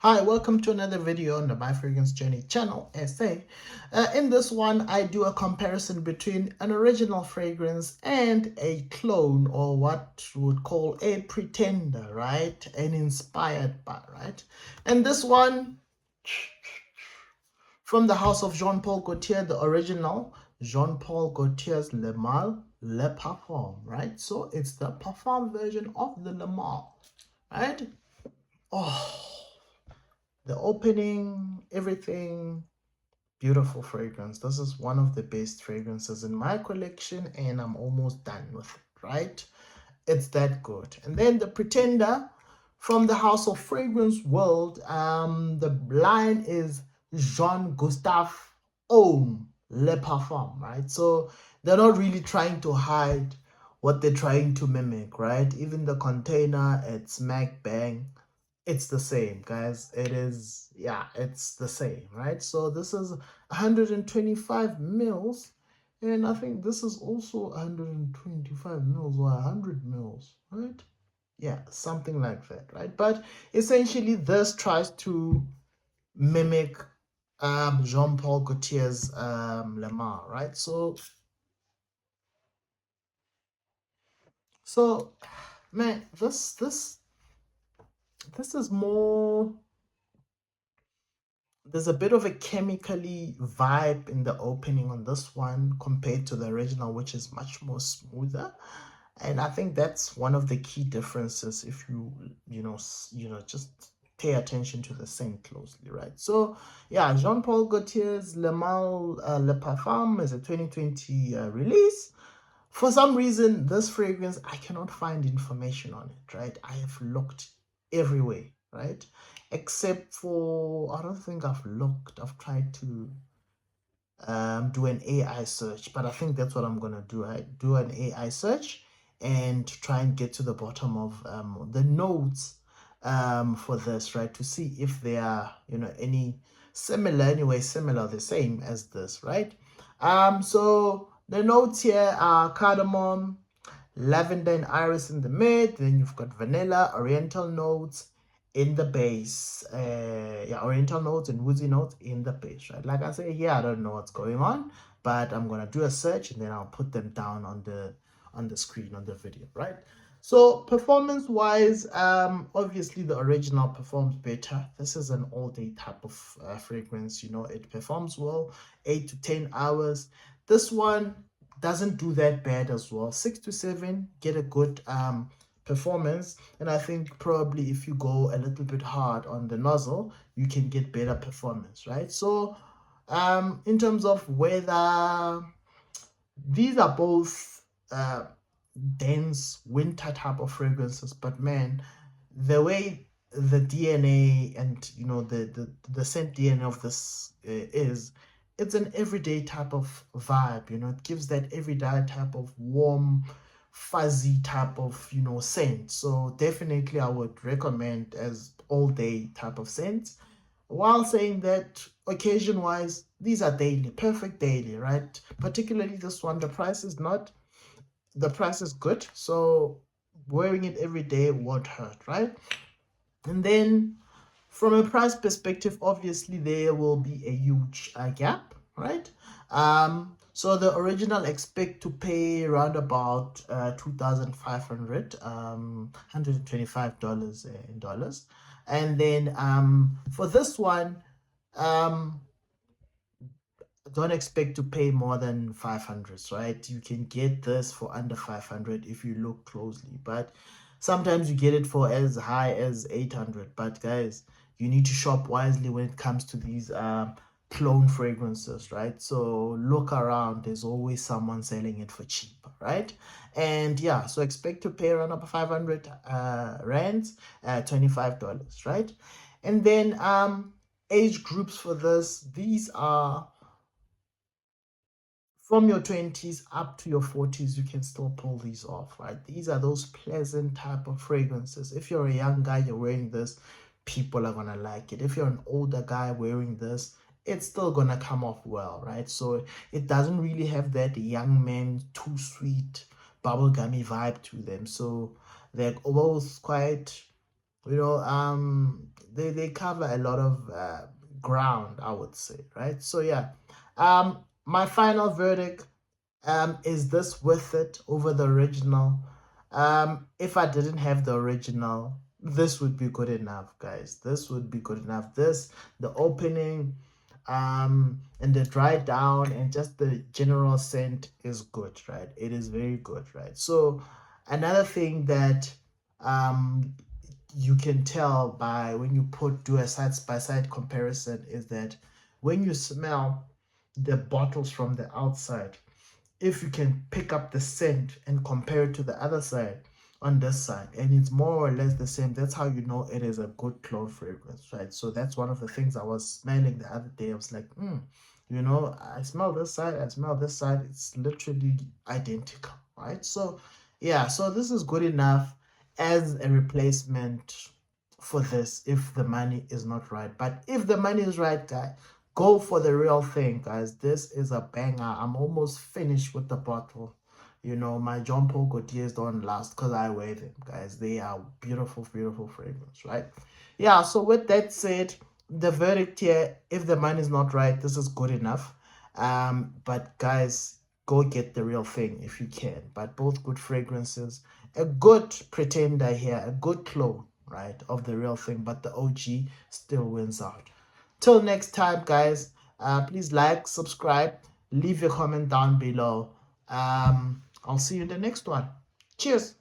Hi, welcome to another video on the My Fragrance Journey channel, SA. In this one, I do a comparison between an original fragrance and a clone, or what we would call a pretender, right? And inspired by, right? And this one, from the house of Jean-Paul Gaultier, the original, Jean-Paul Gaultier's Le Parfum, right? So it's the parfum version of the Le Male, right? Oh, the opening, everything, beautiful fragrance. This is one of the best fragrances in my collection, and I'm almost done with it, right? It's that good. And then the Pretender from the House of Fragrance World. The line is John Gustav Homme Le Parfum, right? So they're not really trying to hide what they're trying to mimic, right? Even the container, it's smack bang, it's the same, guys. It is, yeah, it's the same, right? So this is 125 mils, and I think this is also 125 mils or 100 mils, right? Yeah, something like that, right? But essentially this tries to mimic Jean-Paul Gaultier's Le Male, right? So man, this is more, there's a bit of a chemically vibe in the opening on this one compared to the original, which is much more smoother. And I think that's one of the key differences if just pay attention to the scent closely, right? So yeah, Jean-Paul Gaultier's Le Male Le Parfum is a 2020 release. For some reason, this fragrance, I cannot find information on it, right? I have looked everywhere, right? Except for, I don't think I've looked, I've tried to do an AI search, but I think that's what I'm gonna do. I do an AI search and try and get to the bottom of the notes for this, right? To see if they are, any similar, the same as this, right? So the notes here are cardamom, lavender and iris in the mid. Then you've got vanilla, oriental notes in the base. Yeah, oriental notes and woodsy notes in the base, right? Like I say, yeah, I don't know what's going on, but I'm gonna do a search and then I'll put them down on the screen on the video, right? So performance wise, obviously the original performs better. This is an all-day type of fragrance, it performs well, 8 to 10 hours. This one doesn't do that bad as well. 6 to 7, get a good performance. And I think probably if you go a little bit hard on the nozzle, you can get better performance, right? So in terms of weather, these are both dense winter type of fragrances, but man, the way the DNA and the scent DNA of this is, it's an everyday type of vibe. It gives that everyday type of warm, fuzzy type of scent. So definitely I would recommend as all day type of scents, while saying that occasion wise, these are daily, perfect daily, right? Particularly this one, the price is good, so wearing it every day won't hurt, right? And then from a price perspective, obviously there will be a huge gap, right? So the original expect to pay around about 2,500 $125 in dollars. And then for this one, um don't expect to pay more than 500, right? You can get this for under 500 if you look closely, but sometimes you get it for as high as 800. But guys, you need to shop wisely when it comes to these clone fragrances, right? So look around, there's always someone selling it for cheap, right? And yeah, so expect to pay around about 500 rands, $25, right? And then age groups for this, these are from your 20s up to your 40s. You can still pull these off, right? These are those pleasant type of fragrances. If you're a young guy, you're wearing this, people are gonna like it. If you're an older guy wearing this, it's still gonna come off well, right? So it doesn't really have that young man too sweet bubblegummy vibe to them. So they're both quite You know, they cover a lot of ground, I would say, right? So yeah, my final verdict, is this worth it over the original? If I didn't have the original, this would be good enough, guys. This would be good enough. This, the opening, and the dry down, and just the general scent is good, right? It is very good, right? So another thing that um you can tell by when you do a side by side comparison is that when you smell the bottles from the outside, if you can pick up the scent and compare it to the other side on this side, and it's more or less the same, that's how you know it is a good clone fragrance, right? So that's one of the things I was smelling the other day. I was like, you know, I smell this side, I smell this side, it's literally identical, right? So yeah, so this is good enough as a replacement for this if the money is not right. But if the money is right, guy, go for the real thing, guys. This is a banger. I'm almost finished with the bottle. You know, my John Paul Gaultiers don't last because I wear them, guys. They are beautiful, beautiful fragrance, right? Yeah, so with that said, the verdict here, if the money is not right, this is good enough. But guys, go get the real thing if you can. But both good fragrances, a good pretender here, a good clone, right, of the real thing, but the OG still wins out. Till next time, guys, please like, subscribe, leave your comment down below. I'll see you in the next one. Cheers.